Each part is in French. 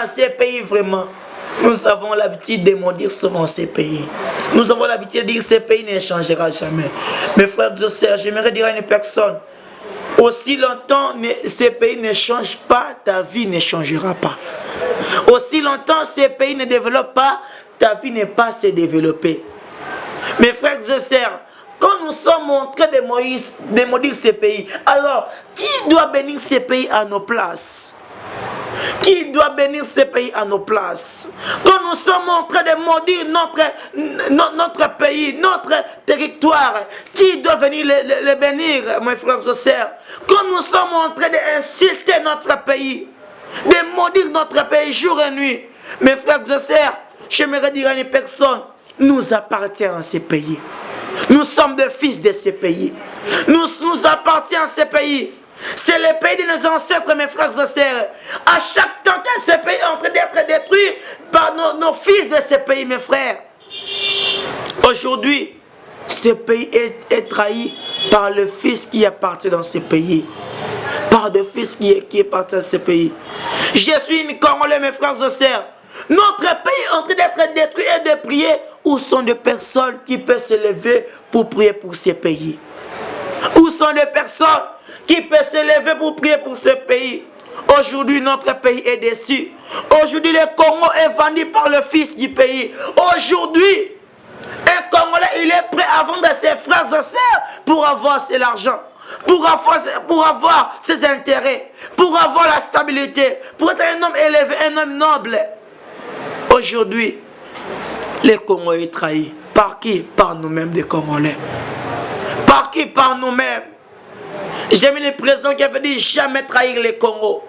ces pays, vraiment, nous avons l'habitude de maudire souvent ces pays. Nous avons l'habitude de dire que ces pays ne changera jamais. Mes frères et sœurs, j'aimerais dire à une personne, aussi longtemps ces pays ne changent pas, ta vie ne changera pas. Aussi longtemps ces pays ne développent pas, ta vie n'est pas se développer. Mes frères et sœurs, quand nous sommes en train de maudire ces pays, alors qui doit bénir ces pays à nos places? Qui doit bénir ces pays à nos places? Quand nous sommes en train de maudire notre pays, notre territoire, qui doit venir le bénir, mes frères et sœurs? Quand nous sommes en train d'insulter notre pays, de maudire notre pays jour et nuit, mes frères et sœurs, j'aimerais dire à une personne, nous appartient à ces pays. Nous sommes des fils de ces pays. Nous appartenons à ces pays. C'est le pays de nos ancêtres, mes frères et sœurs. À chaque temps que ce pays est en train d'être détruit par nos fils de ces pays, mes frères. Aujourd'hui, ce pays est trahi par le fils qui est parti dans ce pays. Par le fils qui est parti dans ce pays. Je suis une Congolais, mes frères et sœurs. Notre pays est en train d'être détruit et de prier. Où sont des personnes qui peuvent se lever pour prier pour ces pays? Où sont les personnes qui peuvent se lever pour prier pour ce pays? Aujourd'hui, notre pays est déçu. Aujourd'hui, le Congo est vendu par le fils du pays. Aujourd'hui, un Congolais, il est prêt à vendre ses frères et sœurs pour avoir l'argent. Pour avoir ses intérêts. Pour avoir la stabilité. Pour être un homme élevé, un homme noble. Aujourd'hui, le Congo est trahi. Par qui? Par nous-mêmes, les Congolais. Par qui? Par nous-mêmes. J'ai mis le président qui avait dit jamais trahir le Congo.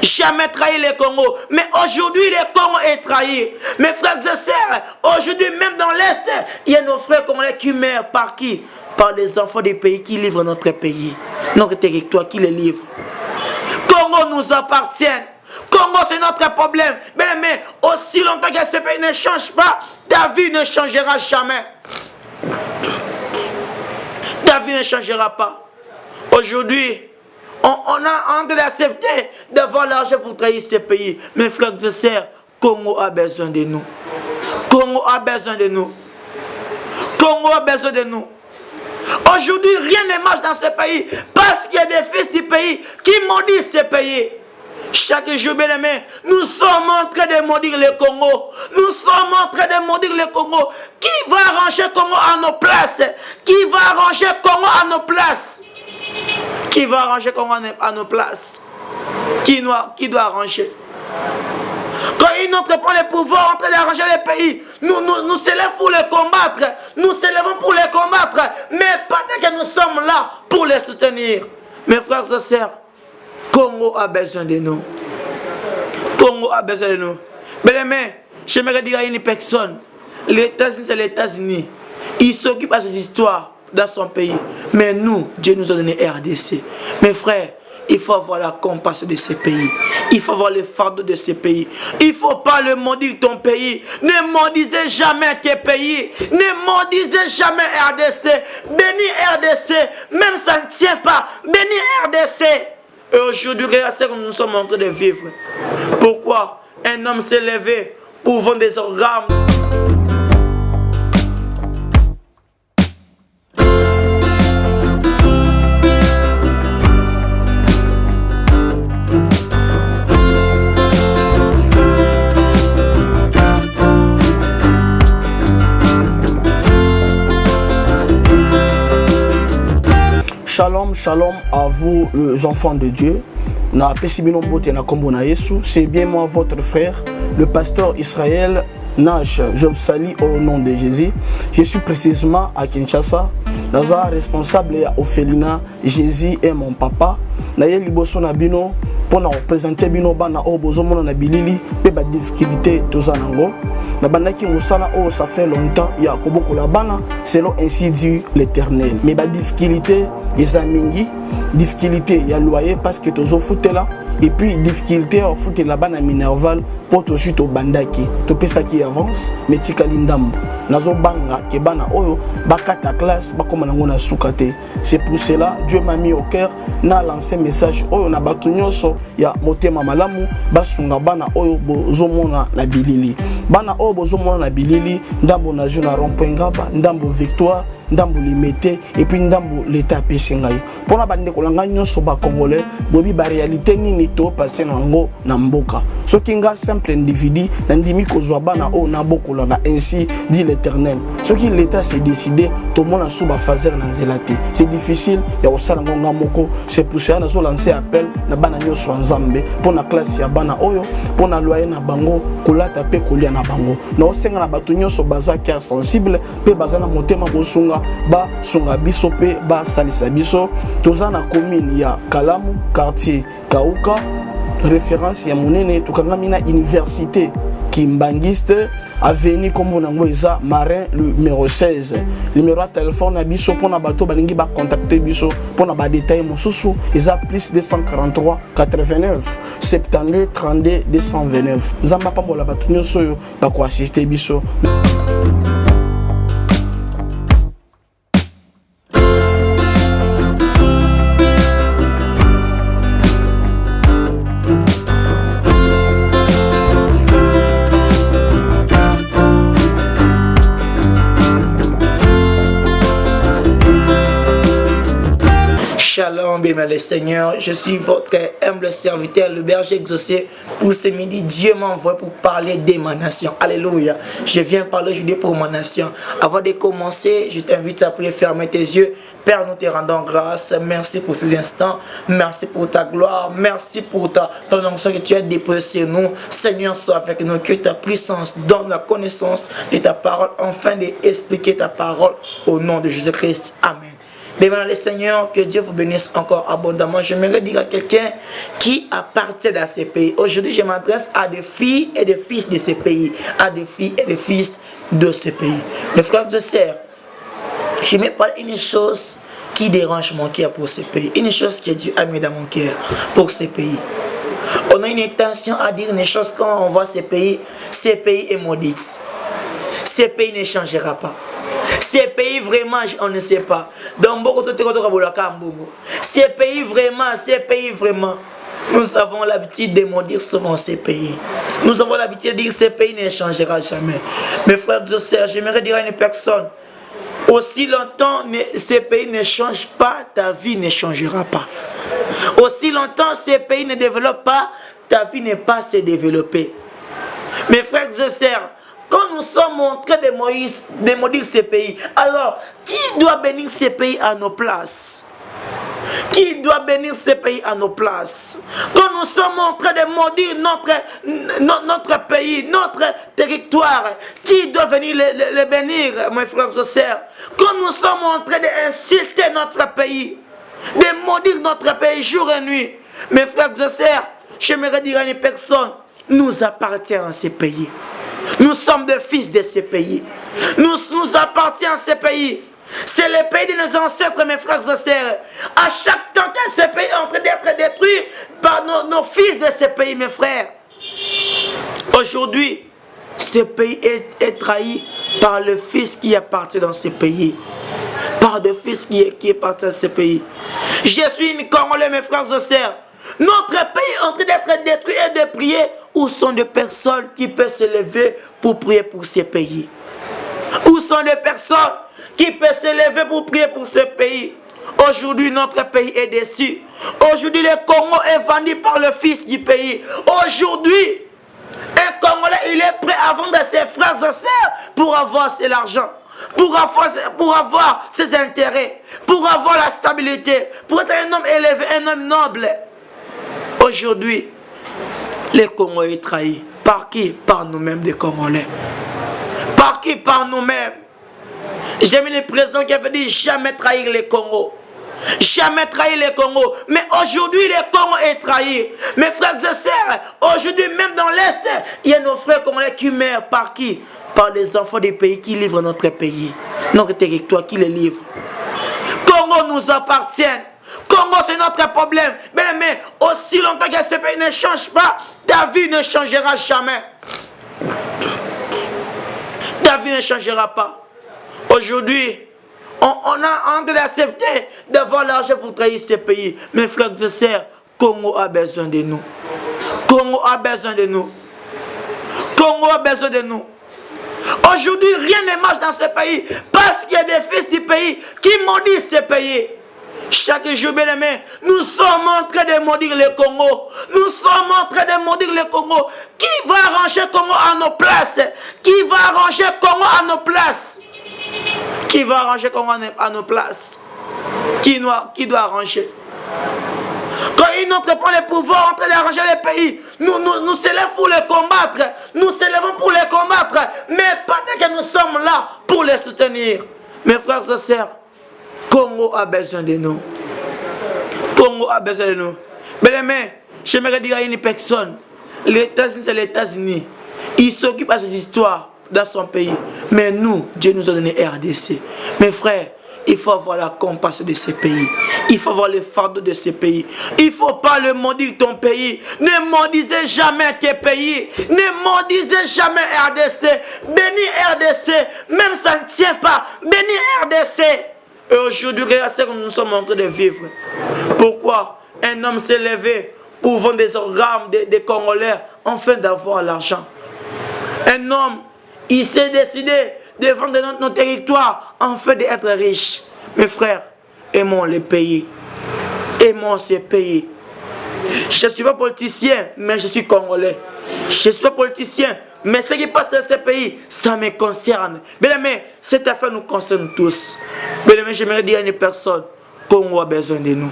Jamais trahir le Congo. Mais aujourd'hui, le Congo est trahi. Mes frères et sœurs, aujourd'hui, même dans l'Est, il y a nos frères congolais qui meurent. Par qui? Par les enfants des pays qui livrent notre pays. Notre territoire, qui les livrent. Congo nous appartient. Congo, c'est notre problème. Mais aussi longtemps que ce pays ne change pas, ta vie ne changera jamais. Ta vie ne changera pas. Aujourd'hui, on a envie d'accepter d'avoir l'argent pour trahir ce pays. Mes frères et sœurs, Congo a besoin de nous. Congo a besoin de nous. Congo a besoin de nous. Aujourd'hui, rien ne marche dans ce pays parce qu'il y a des fils du pays qui maudissent ce pays. Chaque jour, bien aimé, nous sommes en train de maudire le Congo. Nous sommes en train de maudire le Congo. Qui va arranger Congo à nos places? Qui va arranger Congo à nos places? Qui va arranger Congo à nos places? Qui doit arranger? Quand une autre prend le pouvoir en train d'arranger les pays, nous s'élèvons pour les combattre. Nous s'élèvons pour les combattre. Mais pendant que nous sommes là pour les soutenir, mes frères et sœurs, Congo a besoin de nous. Congo a besoin de nous. Mais j'aimerais dire à une personne, les États-Unis, c'est les États-Unis. Il s'occupe de ces histoires dans son pays. Mais nous, Dieu nous a donné RDC. Mes frères, il faut avoir la compassion de ces pays. Il faut avoir le fardeau de ces pays. Il ne faut pas le maudire ton pays. Ne maudisez jamais tes pays. Ne maudisez jamais RDC. Bénis RDC. Même ça ne tient pas. Bénis RDC. Et aujourd'hui, regardez comme nous sommes en train de vivre. Pourquoi un homme s'est levé pour vendre des organes? Shalom, shalom à vous les enfants de Dieu. C'est bien moi votre frère, le pasteur Israël Nash. Je vous salue au nom de Jésus. Je suis précisément à Kinshasa. Dans un responsable au Félina, Jésus est mon papa. Naye liboso na bino pour nous représenter bino bana o bozo mona na bilili pe ba difficulté tozanango. na bandaki mosala oh ça fait longtemps ya kobokola bana selon ainsi dit l'Éternel. Mais ba difficulté eza mingi, difficulté ya loyer parce que tozo futela et puis difficulté au futela bana Minerval pour to chute au bandaki to pesa qui avance mais tikali ndambo nazo banga ke bana oyo bakata classe bakoma nango na sukate. C'est pour cela Dieu m'a mis au cœur na lancé message oyo na bato nyonso ya motema malamu basunga bana oyo bozomona na bilili, bana oyo bozomona na bilili ndambo na jeune rond-point Ngaba, ndambo Victoire, ndambo Limete et puis ndambo l'état pesingai pona bande kolanga nyonso ba congolais bobi ba réalité nini to passer nango na mboka soki nga simple individu na ndimi kozwa bana oyo na bokola na ainsi dit l'Éternel. Soki l'état s'est décidé to mona sous ba fazer na nzelate c'est difficile ya osala ngonga moko. C'est pour ça nazo lancer appel na bana nyonso nzambe pona classe ya bana oyo pona loyer na bango kolata pe kolia na bango na osenga na bato nyonso baza cœur sensible pe baza na motema bosunga ba sunga biso pe ba salisa biso. Toza na commune ya Kalamu quartier Kauka référence ya monene tokangami na université Kimbangiste avenue comme on eza Marin le numéro 16. Numéro de téléphone na biso pona bato balingi ba contacter biso pona ba détail mosusu eza plus 243 89 72 32 229. Nzamba pambola bato nyonso yo ba ko assister biso. Shalom, bien le Seigneur, je suis votre humble serviteur, le berger exaucé. Pour ce midi, Dieu m'envoie pour parler de ma nation. Alléluia. Je viens parler aujourd'hui pour ma nation. Avant de commencer, je t'invite à prier, fermer tes yeux. Père, nous te rendons grâce. Merci pour ces instants. Merci pour ta gloire. Merci pour ton onction que tu as déposée sur nous. Seigneur, sois avec nous. Que ta puissance donne la connaissance de ta parole, afin d'expliquer ta parole au nom de Jésus-Christ. Amen. Bénémoine le Seigneur, que Dieu vous bénisse encore abondamment. J'aimerais dire à quelqu'un qui appartient à ces pays. Aujourd'hui, je m'adresse à des filles et des fils de ces pays. À des filles et des fils de ce pays. Mes frères et sœurs, je me parle d'une chose qui dérange mon cœur pour ce pays. Une chose que Dieu a mis dans mon cœur pour ce pays. On a une intention à dire une chose quand on voit ces pays est maudit. Ces pays ne changera pas. Ces pays vraiment, on ne sait pas. Ces pays vraiment, nous avons l'habitude de maudire souvent ces pays. Nous avons l'habitude de dire que ces pays ne changera jamais. Mes frères et sœurs, j'aimerais dire à une personne, aussi longtemps ces pays ne changent pas, ta vie ne changera pas. Aussi longtemps ces pays ne développent pas, ta vie n'est pas se développer. Mes frères et sœurs, quand nous sommes en train de maudire ces pays, alors qui doit bénir ces pays à nos places? Qui doit bénir ces pays à nos places? Quand nous sommes en train de maudire notre pays, notre territoire, qui doit venir les bénir, mes frères et sœurs? Quand nous sommes en train d'insulter notre pays, de maudire notre pays jour et nuit, mes frères et sœurs, j'aimerais dire à une personne, nous appartient à ces pays. Nous sommes des fils de ces pays. Nous appartenons à ces pays. C'est le pays de nos ancêtres, mes frères et sœurs. À chaque temps que ce pays est en train d'être détruit par nos fils de ces pays, mes frères. Aujourd'hui, ce pays est trahi par le fils qui appartient dans ce pays. Par le fils qui appartient dans ce pays. Je suis une Congolais, mes frères et sœurs. Notre pays est en train d'être détruit et de prier. Où sont des personnes qui peuvent se lever pour prier pour ces pays? Où sont des personnes qui peuvent se lever pour prier pour ce pays? Aujourd'hui, notre pays est déçu. Aujourd'hui, le Congo est vendu par le fils du pays. Aujourd'hui, un Congolais, il est prêt à vendre ses frères et sœurs pour avoir de l'argent. Pour avoir ses intérêts. Pour avoir la stabilité. Pour être un homme élevé, un homme noble. Aujourd'hui, le Congo est trahi. Par qui? Par nous-mêmes, les Congolais. Par qui? Par nous-mêmes. J'ai mis le président qui avait dit jamais trahir le Congo. jamais trahi le Congo. Mais aujourd'hui, le Congo est trahi. Mes frères et sœurs, aujourd'hui, même dans l'Est, il y a nos frères congolais qui meurent par qui? Par les enfants des pays qui livrent notre pays, notre territoire, qui les livrent. Congo nous appartient. Congo, c'est notre problème. Mais aussi longtemps que ce pays ne change pas, ta vie ne changera jamais. Ta vie ne changera pas. Aujourd'hui, on a envie d'accepter d'avoir l'argent pour trahir ce pays. Mes frères et sœurs, Congo a besoin de nous. Congo a besoin de nous. Congo a besoin de nous. Aujourd'hui, rien ne marche dans ce pays parce qu'il y a des fils du pays qui maudissent ce pays. Chaque jour, bien aimé, nous sommes en train de maudire le Congo. Nous sommes en train de maudire le Congo. Qui va arranger Congo à nos places? Qui va arranger Congo à nos places? Qui va arranger Congo à nos places? Qui doit arranger? Quand une autre prend le pouvoir en train d'arranger les pays, nous s'élèvons pour les combattre. Nous s'élèvons pour les combattre. Mais pendant que nous sommes là pour les soutenir. Mes frères et sœurs, Congo a besoin de nous. Congo a besoin de nous. Mais j'aimerais dire à une personne, les États-Unis, c'est les États-Unis. Ils s'occupent de ces histoires dans son pays. Mais nous, Dieu nous a donné RDC. Mes frères, il faut avoir la compassion de ces pays. Il faut avoir le fardeau de ces pays. Il ne faut pas le maudire ton pays. Ne maudisez jamais tes pays. Ne maudisez jamais RDC. Bénis RDC. Même ça ne tient pas. Bénis RDC. Et aujourd'hui, regardez ce que nous sommes en train de vivre. Pourquoi un homme s'est levé pour vendre des organes des Congolais afin d'avoir l'argent? Un homme, il s'est décidé de vendre notre territoire afin d'être riche. Mes frères, aimons le pays. Aimons ce pays. Je ne suis pas politicien, mais je suis Congolais. Je ne suis pas politicien, mais ce qui passe dans ce pays, ça me concerne. Bien aimé, cette affaire nous concerne tous. Bien aimé, j'aimerais dire à une personne, Congo a besoin de nous.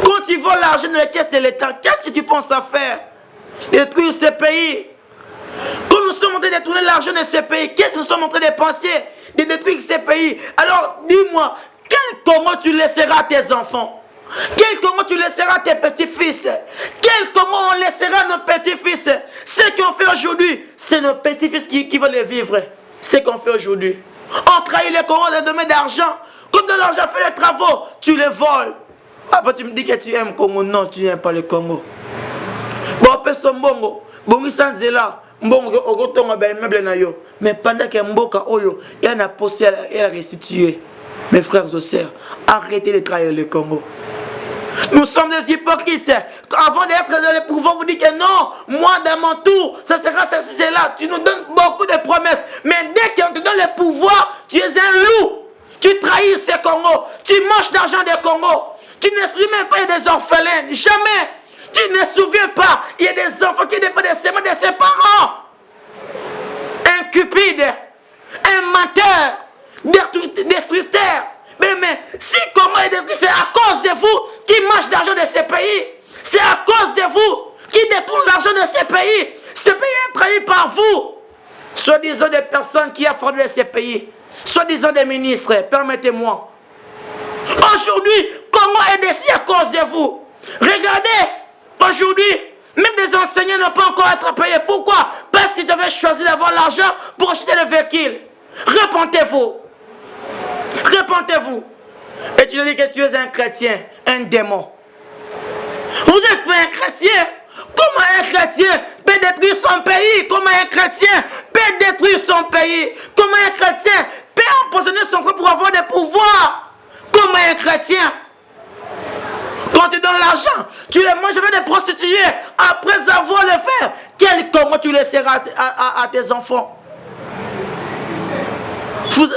Quand tu voles l'argent dans les caisses de l'État, qu'est-ce que tu penses à faire? Détruire ce pays. Quand nous sommes en train de détourner l'argent de ce pays, qu'est-ce que nous sommes en train de penser? De détruire ce pays. Alors, dis-moi, quel Congo tu laisseras à tes enfants? Quel Congo tu laisseras à tes petits-fils? Quel Congo on laissera à nos petits-fils? Ce qu'on fait aujourd'hui, c'est nos petits-fils qui vont les vivre. Ce qu'on fait aujourd'hui. On trahit les Congos dans le domaine d'argent. Quand de l'argent fait les travaux, tu les voles. Après tu me dis que tu aimes Congo. Non, tu n'aimes pas le Congo. Bon, après son bongo. Bongo sans zela. Mbongo okotonga ba immeuble na yo. Mais pendant que mboka oyo, il y a posé et a restitué. Mes frères et sœurs, arrêtez de trahir le Congo. Nous sommes des hypocrites. Avant d'être dans le pouvoir, vous dites que non, moi dans mon tour, ça sera ceci, c'est là. Tu nous donnes beaucoup de promesses. Mais dès qu'on te donne le pouvoir, tu es un loup. Tu trahis ce Congo. Tu manges l'argent des Congo. Tu ne suis même pas des orphelins. Jamais. Tu ne te souviens pas. Il y a des enfants qui dépendent des semelles de ses parents. Un cupide. Un menteur. Destructeur. Mais si comment est détruit, c'est à cause de vous qui mangez l'argent de ces pays. C'est à cause de vous qui détournent l'argent de ces pays. Ce pays est trahi par vous. Soi-disant des personnes qui ont fondé ces pays. Soi-disant des ministres. Permettez-moi. Aujourd'hui, comment est décidé à cause de vous? Regardez, aujourd'hui, même des enseignants n'ont pas encore été payés. Pourquoi? Parce qu'ils devaient choisir d'avoir l'argent pour acheter le véhicule. Répondez-vous. Répondez-vous. Et tu dis que tu es un chrétien, un démon. Vous êtes pas un chrétien. Comment un chrétien peut détruire son pays? Comment un chrétien peut détruire son pays? Comment un chrétien peut empoisonner son corps pour avoir des pouvoirs? Comment un chrétien? Quand tu donnes l'argent, tu les manges avec des prostituées. Après avoir le fait, comment tu laisseras à tes enfants?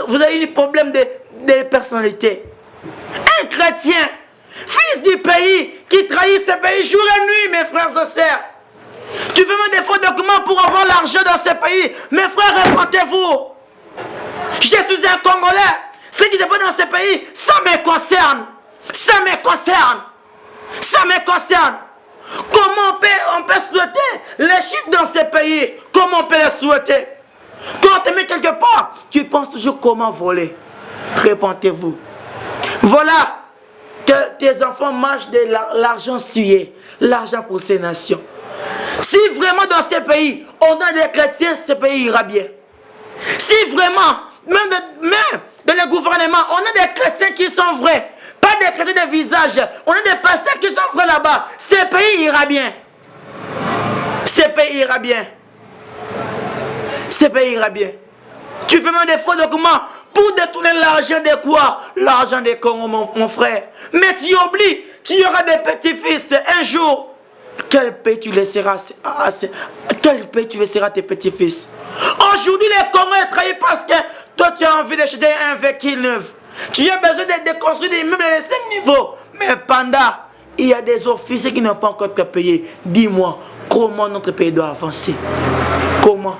Vous avez un problème de personnalité. Un chrétien, fils du pays, qui trahit ce pays jour et nuit, mes frères et sœurs. Tu fais même des faux documents pour avoir l'argent dans ce pays. Mes frères, répondez-vous. Je suis un Congolais. Ce qui se passe dans ce pays, ça me concerne. Ça me concerne. Ça me concerne. Comment on peut souhaiter les chutes dans ce pays? Comment on peut les souhaiter? Quand tu mets quelque part, tu penses toujours comment voler. Répondez-vous. Voilà que tes enfants mangent de l'argent sué, l'argent pour ces nations. Si vraiment dans ce pays, on a des chrétiens, ce pays ira bien. Si vraiment, même dans le gouvernement, on a des chrétiens qui sont vrais, pas des chrétiens de visage, on a des pasteurs qui sont vrais là-bas, ce pays ira bien. Ce pays ira bien. Ce pays ira bien. Tu fais même des faux documents pour détourner l'argent de quoi? L'argent des Congo, mon frère. Mais tu oublies, tu auras des petits-fils un jour. Quel pays tu laisseras tes petits-fils? Aujourd'hui, les Congos sont trahis parce que toi, tu as envie d'acheter un véhicule neuf. Tu as besoin de construire des immeubles de 5 niveaux. Mais pendant, il y a des officiers qui n'ont pas encore été payés. Dis-moi, comment notre pays doit avancer? Comment?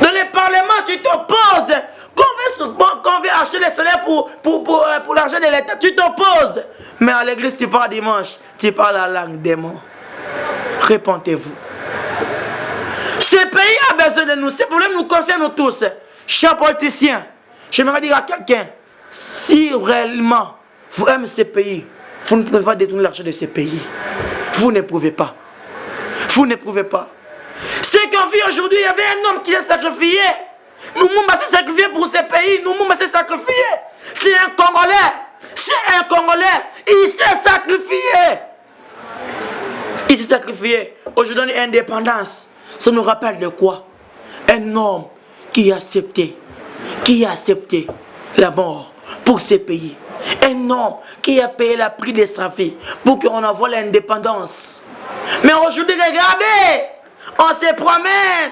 Dans les parlements, tu t'opposes. Quand on veut acheter les salaires pour l'argent de l'État, tu t'opposes. Mais à l'église, tu parles dimanche, tu parles la langue démon. Répondez-vous. Ce pays a besoin de nous. Ces problèmes nous concernent tous. Chers politiciens, j'aimerais dire à quelqu'un, si réellement vous aimez ce pays, vous ne pouvez pas détourner l'argent de ce pays. Vous ne pouvez pas. Vous ne pouvez pas. Ce qu'on vit aujourd'hui, il y avait un homme qui s'est sacrifié. Nous s'est sacrifié pour ce pays. Nous s'est sacrifié. C'est un Congolais. C'est un Congolais. Il s'est sacrifié. Il s'est sacrifié. Aujourd'hui, l'indépendance. Ça nous rappelle de quoi? Un homme qui a accepté la mort pour ce pays. Un homme qui a payé le prix de sa vie pour qu'on envoie l'indépendance. Mais aujourd'hui, regardez, on se promène.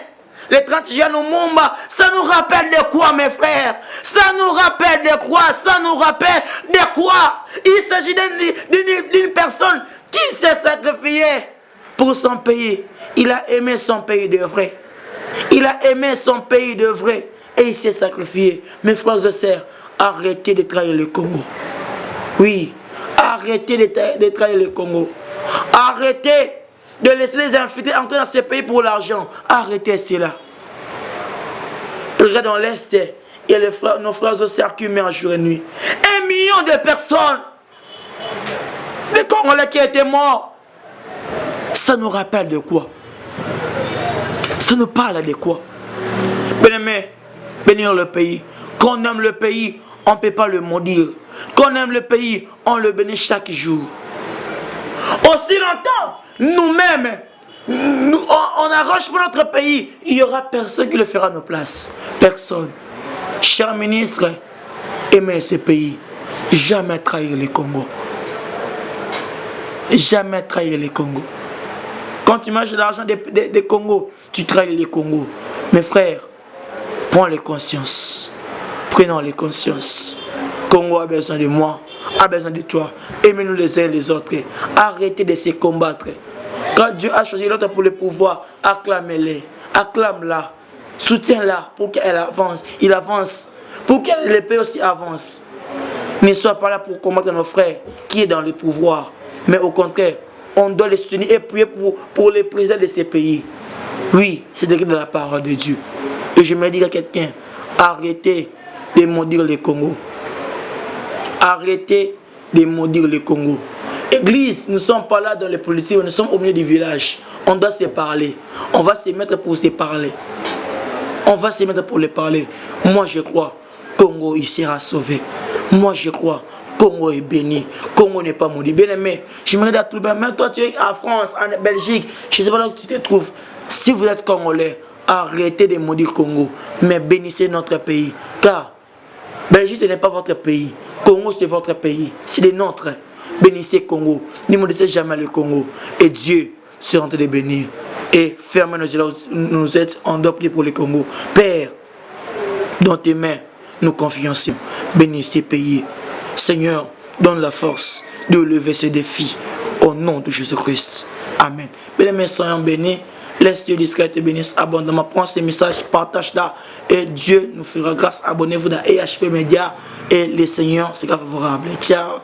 Les 30 juin au Mumba, ça nous rappelle de quoi, mes frères? Ça nous rappelle de quoi? Ça nous rappelle de quoi? Il s'agit d'une personne qui s'est sacrifiée pour son pays. Il a aimé son pays de vrai. Il a aimé son pays de vrai. Et il s'est sacrifié. Mes frères et sœurs, arrêtez de trahir le Congo. Oui, arrêtez de trahir le Congo. Arrêtez de laisser les infidèles entrer dans ce pays pour l'argent. Arrêtez cela. Regarde dans l'Est, il y a nos frères et sœurs qui meurent jour et nuit. 1 million de personnes, des Congolais qui étaient morts. Ça nous rappelle de quoi? Ça nous parle de quoi? Bien-aimés, bénir le pays. Quand on aime le pays, on ne peut pas le maudire. Quand on aime le pays, on le bénit chaque jour. Aussi longtemps, nous-mêmes, on arrange pour notre pays, il n'y aura personne qui le fera à nos places. Personne. Cher ministre, aimez ce pays. Jamais trahir les Congo. Jamais trahir les Congo. Quand tu manges de l'argent des Congo, tu trahis les Congo. Mes frères, prends les consciences. Prenons les consciences. Congo a besoin de moi, a besoin de toi. Aimez-nous les uns et les autres. Arrêtez de se combattre. Quand Dieu a choisi l'autre pour le pouvoir, acclamez-les. Acclame-la. Soutiens-la pour qu'elle avance. Il avance. Pour que le pays aussi avance. Ne sois pas là pour combattre nos frères qui est dans le pouvoir. Mais au contraire, on doit les soutenir et prier pour les présidents de ces pays. Oui, c'est écrit dans la parole de Dieu. Et je me dis à quelqu'un, arrêtez de maudire le Congo. Arrêtez de maudire le Congo. Église, nous ne sommes pas là dans les policiers, nous sommes au milieu du village. On doit se parler. On va se mettre pour se parler. On va se mettre pour les parler. Moi je crois, Congo il sera sauvé. Moi je crois, Congo est béni. Congo n'est pas maudit. Bien aimé, je me dis à tout le monde, même toi tu es en France, en Belgique, je ne sais pas là où tu te trouves. Si vous êtes Congolais, arrêtez de maudire Congo, mais bénissez notre pays. Car Belgique ce n'est pas votre pays. Congo c'est votre pays. C'est le nôtre. Bénissez Congo. Ne maudissez jamais le Congo. Et Dieu sera en train de bénir. Et fermez nos yeux. Nous êtes en doit prier pour le Congo. Père, dans tes mains, nous confions. Bénis ces pays. Seigneur, donne la force de lever ces défis. Au nom de Jésus-Christ. Amen. Bien-aimés, soyons bénis. Laisse Dieu discret te bénisse abondamment. Prends ces messages, partage-la. Et Dieu nous fera grâce. Abonnez-vous dans EHP Media. Et le Seigneur sera favorable. Ciao.